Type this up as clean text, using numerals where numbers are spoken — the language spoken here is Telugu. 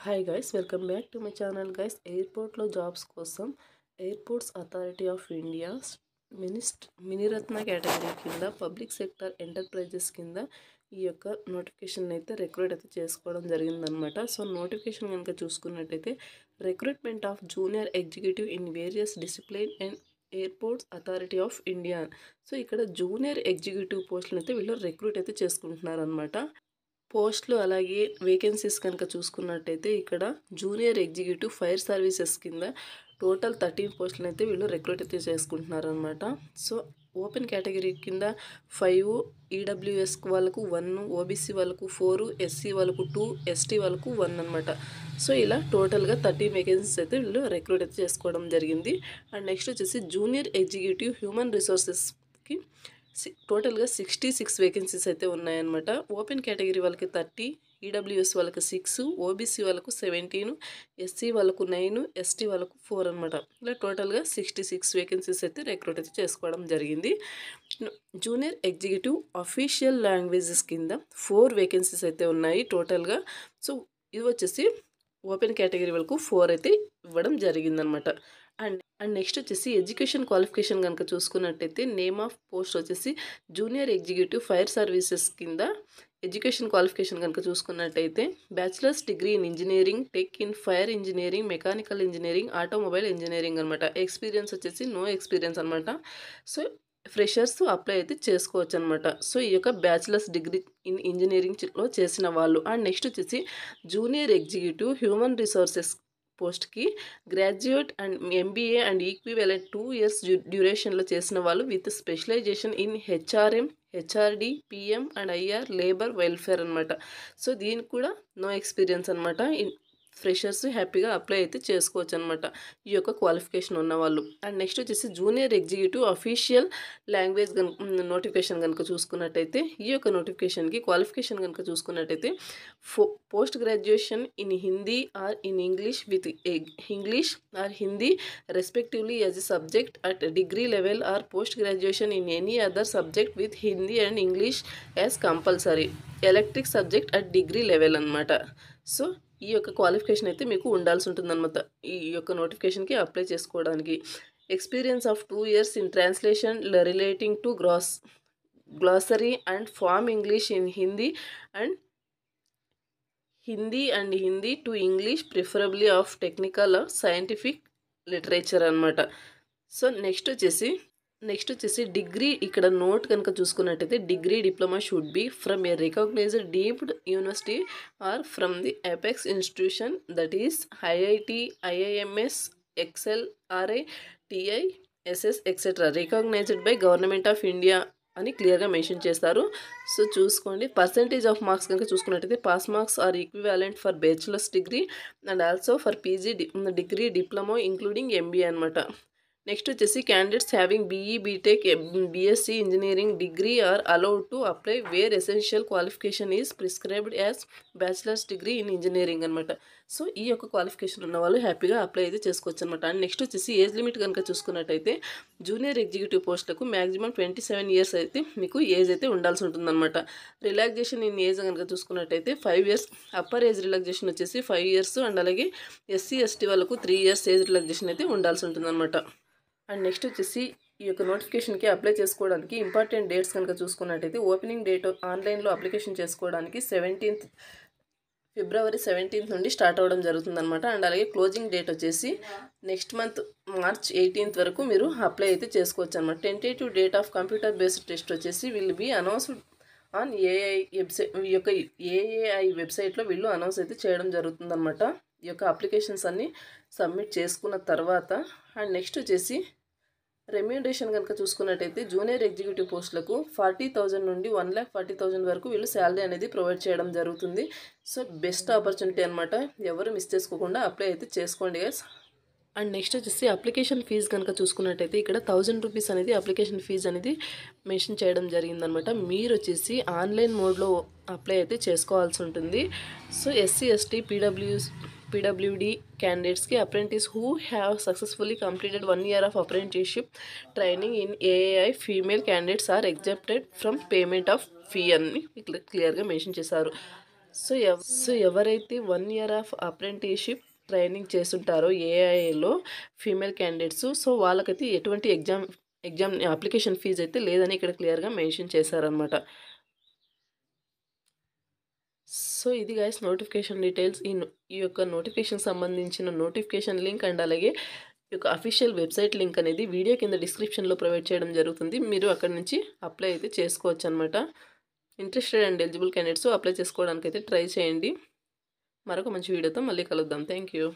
Hi guys, welcome back to my channel guys. ఎయిర్పోర్ట్లో జాబ్స్ కోసం airports authority of India Miniratna category కింద పబ్లిక్ సెక్టర్ ఎంటర్ప్రైజెస్ కింద ఈ యొక్క నోటిఫికేషన్ అయితే రిక్రూట్ అయితే చేసుకోవడం జరిగిందనమాట. సో నోటిఫికేషన్ కనుక చూసుకున్నట్టయితే recruitment of junior executive in various discipline and airports authority of India. So ఇక్కడ జూనియర్ ఎగ్జిక్యూటివ్ పోస్టులను అయితే వీళ్ళు రిక్రూట్ అయితే చేసుకుంటున్నారు అనమాట. పోస్టులు అలాగే వేకెన్సీస్ కనుక చూసుకున్నట్టయితే ఇక్కడ జూనియర్ ఎగ్జిక్యూటివ్ ఫైర్ సర్వీసెస్ కింద టోటల్ 13 పోస్టులను అయితే వీళ్ళు రిక్రూట్ అయితే చేసుకుంటున్నారు అనమాట. సో ఓపెన్ కేటగిరీ కింద 5, ఈడబ్ల్యూఎస్ వాళ్ళకు 1, ఓబీసీ వాళ్ళకు 4, ఎస్సీ వాళ్ళకు 2, ఎస్టీ వాళ్ళకు 1 అనమాట. సో ఇలా టోటల్గా 13 వేకెన్సీస్ అయితే వీళ్ళు రిక్రూట్ అయితే చేసుకోవడం జరిగింది. అండ్ నెక్స్ట్ వచ్చేసి జూనియర్ ఎగ్జిక్యూటివ్ హ్యూమన్ రిసోర్సెస్కి టోటల్గా 66 వేకెన్సీస్ అయితే ఉన్నాయన్నమాట. ఓపెన్ కేటగిరీ వాళ్ళకి 30, ఈడబ్ల్యూఎస్ వాళ్ళకి 6, ఓబీసీ వాళ్ళకు 17, ఎస్సీ వాళ్ళకు 9, ఎస్టీ వాళ్ళకు 4 అనమాట. ఇలా టోటల్గా 66 వేకెన్సీస్ అయితే రిక్రూట్ అయితే చేసుకోవడం జరిగింది. జూనియర్ ఎగ్జిక్యూటివ్ అఫీషియల్ లాంగ్వేజెస్ కింద 4 వేకెన్సీస్ అయితే ఉన్నాయి టోటల్గా. సో ఇది వచ్చేసి ఓపెన్ కేటగిరీ వాళ్ళకు 4 అయితే ఇవ్వడం జరిగిందనమాట. అండ్ నెక్స్ట్ వచ్చేసి ఎడ్యుకేషన్ క్వాలిఫికేషన్ కనుక చూసుకున్నట్టయితే నేమ్ ఆఫ్ పోస్ట్ వచ్చేసి జూనియర్ ఎగ్జిక్యూటివ్ ఫైర్ సర్వీసెస్ కింద ఎడ్యుకేషన్ క్వాలిఫికేషన్ కనుక చూసుకున్నట్టయితే bachelors degree in engineering, tech in fire engineering, mechanical engineering, automobile engineering అనమాట. ఎక్స్పీరియన్స్ వచ్చేసి నో ఎక్స్పీరియన్స్ అనమాట. సో ఫ్రెషర్స్ అప్లై అయితే చేసుకోవచ్చు అనమాట. సో ఈ యొక్క బ్యాచిలర్స్ డిగ్రీ ఇన్ ఇంజనీరింగ్లో చేసిన వాళ్ళు. అండ్ నెక్స్ట్ వచ్చేసి జూనియర్ ఎగ్జిక్యూటివ్ హ్యూమన్ రిసోర్సెస్ పోస్ట్కి graduate and MBA and equivalent 2 years డ్యూరేషన్లో చేసిన వాళ్ళు with specialization in HRM, HRD, PM and IR labour welfare అనమాట. సో దీనికి కూడా నో ఎక్స్పీరియన్స్ అనమాట. ఫ్రెషర్స్ హ్యాపీగా అప్లై అయితే చేసుకోవచ్చు అనమాట ఈ యొక్క క్వాలిఫికేషన్ ఉన్నవాళ్ళు. అండ్ నెక్స్ట్ వచ్చేసి junior executive official language notification కనుక చూసుకున్నట్టయితే ఈ యొక్క నోటిఫికేషన్కి క్వాలిఫికేషన్ కనుక చూసుకున్నట్టయితే post graduation in Hindi are in English with English are Hindi respectively as a subject at degree level or post graduation in any other subject with Hindi and English as compulsory electric subject at degree level అనమాట. సో ఈ యొక్క క్వాలిఫికేషన్ అయితే మీకు ఉండాల్సి ఉంటుందన్నమాట ఈ యొక్క నోటిఫికేషన్కి అప్లై చేసుకోవడానికి. Experience of 2 years in translation relating to glossary and form English in Hindi and Hindi to English preferably of technical or scientific literature అనమాట. సో నెక్స్ట్ వచ్చేసి డిగ్రీ ఇక్కడ నోట్ కనుక చూసుకున్నట్టయితే degree diploma should be from a recognised deemed university or from the apex institution that is IIT, IIMs, XLRI, TISS etcetera recognised by government of India అని క్లియర్గా మెన్షన్ చేస్తారు. సో చూసుకోండి. పర్సంటేజ్ ఆఫ్ మార్క్స్ కనుక చూసుకున్నట్టయితే pass marks or equivalent for bachelor's degree and also for PG degree diploma including MBA అనమాట. నెక్స్ట్ వచ్చేసి candidates having BE, BTech, BSc engineering degree are allowed to apply where essential qualification is prescribed as bachelor's degree in engineering అనమాట. సో ఈ యొక్క క్వాలిఫికేషన్ ఉన్న వాళ్ళు హ్యాపీగా అప్లై అయితే చేసుకోవచ్చు అనమాట. అండ్ నెక్స్ట్ వచ్చేసి ఏజ్ లిమిట్ కనుక చూసుకున్నట్టయితే జూనియర్ ఎగ్జిక్యూటివ్ పోస్టులకు మ్యాక్సిమం 27 years అయితే మీకు ఏజ్ అయితే ఉండాల్సి ఉంటుందన్నమాట. రిలాక్సేషన్ ఇన్ ఏజ్ కనుక చూసుకున్నట్టయితే 5 years అప్పర్ ఏజ్ రిలాక్సేషన్ వచ్చేసి 5 years అండ్ అలాగే ఎస్సీ, ఎస్టీ వాళ్ళకు 3 years ఏజ్ రిలాక్సేషన్ అయితే ఉండాల్సి ఉంటుందన్నమాట. అండ్ నెక్స్ట్ వచ్చేసి ఈ యొక్క నోటిఫికేషన్కి అప్లై చేసుకోవడానికి ఇంపార్టెంట్ డేట్స్ కనుక చూసుకున్నట్టయితే ఓపెనింగ్ డేట్ ఆన్లైన్లో అప్లికేషన్ చేసుకోవడానికి February 17th నుండి స్టార్ట్ అవ్వడం జరుగుతుందన్నమాట. అండ్ అలాగే క్లోజింగ్ డేట్ వచ్చేసి నెక్స్ట్ మంత్ March 18th వరకు మీరు అప్లై అయితే చేసుకోవచ్చు అనమాట. Tentative date of computer based test వచ్చేసి will be announced on AI website. ఈ యొక్క ఏఐ వెబ్సైట్లో వీళ్ళు అనౌన్స్ అయితే చేయడం జరుగుతుందన్నమాట ఈ యొక్క అప్లికేషన్స్ అన్నీ సబ్మిట్ చేసుకున్న తర్వాత. అండ్ నెక్స్ట్ వచ్చేసి రెమ్యూనరేషన్ కనుక చూసుకున్నట్టయితే జూనియర్ ఎగ్జిక్యూటివ్ పోస్టులకు 40,000 నుండి 1,40,000 వరకు వీళ్ళు శాలరీ అనేది ప్రొవైడ్ చేయడం జరుగుతుంది. సో బెస్ట్ ఆపర్చునిటీ అనమాట. ఎవరు మిస్ చేసుకోకుండా అప్లై అయితే చేసుకోండి గైస్. అండ్ నెక్స్ట్ వచ్చేసి అప్లికేషన్ ఫీజు కనుక చూసుకున్నట్టయితే ఇక్కడ 1000 rupees అనేది అప్లికేషన్ ఫీజు అనేది మెన్షన్ చేయడం జరిగిందనమాట. మీరు వచ్చేసి ఆన్లైన్ మోడ్లో అప్లై అయితే చేసుకోవాల్సి ఉంటుంది. సో ఎస్సీ, ఎస్టీ, పీడబ్ల్యూడి క్యాండిడేట్స్కి apprentice who have successfully completed 1 year of apprenticeship training in AI female candidates are exempted from payment of fee అని క్లియర్గా మెన్షన్ చేశారు. సో ఎవరైతే 1 ఇయర్ ఆఫ్ అప్రెంటిస్‌షిప్ ట్రైనింగ్ చేసుంటారో ఏఐలో ఫీమేల్ క్యాండిడేట్స్, సో వాళ్ళకైతే ఎటువంటి ఎగ్జామ్ అప్లికేషన్ ఫీజ్ అయితే లేదని ఇక్కడ క్లియర్‌గా మెన్షన్ చేశారనమాట. సో ఇది గైస్ నోటిఫికేషన్ డీటెయిల్స్. ఈ యొక్క నోటిఫికేషన్ సంబంధించిన నోటిఫికేషన్ లింక్ అండ్ అలాగే ఈ యొక్క అఫీషియల్ వెబ్సైట్ లింక్ అనేది వీడియో కింద డిస్క్రిప్షన్‌లో ప్రొవైడ్ చేయడం జరుగుతుంది. మీరు అక్కడి నుంచి అప్లై అయితే చేసుకోవచ్చనమాట. Interested and eligible candidates apply చేసుకోవడానికైతే ట్రై చేయండి. మరొక మంచి వీడియోతో మళ్ళీ కలుద్దాం. Thank you.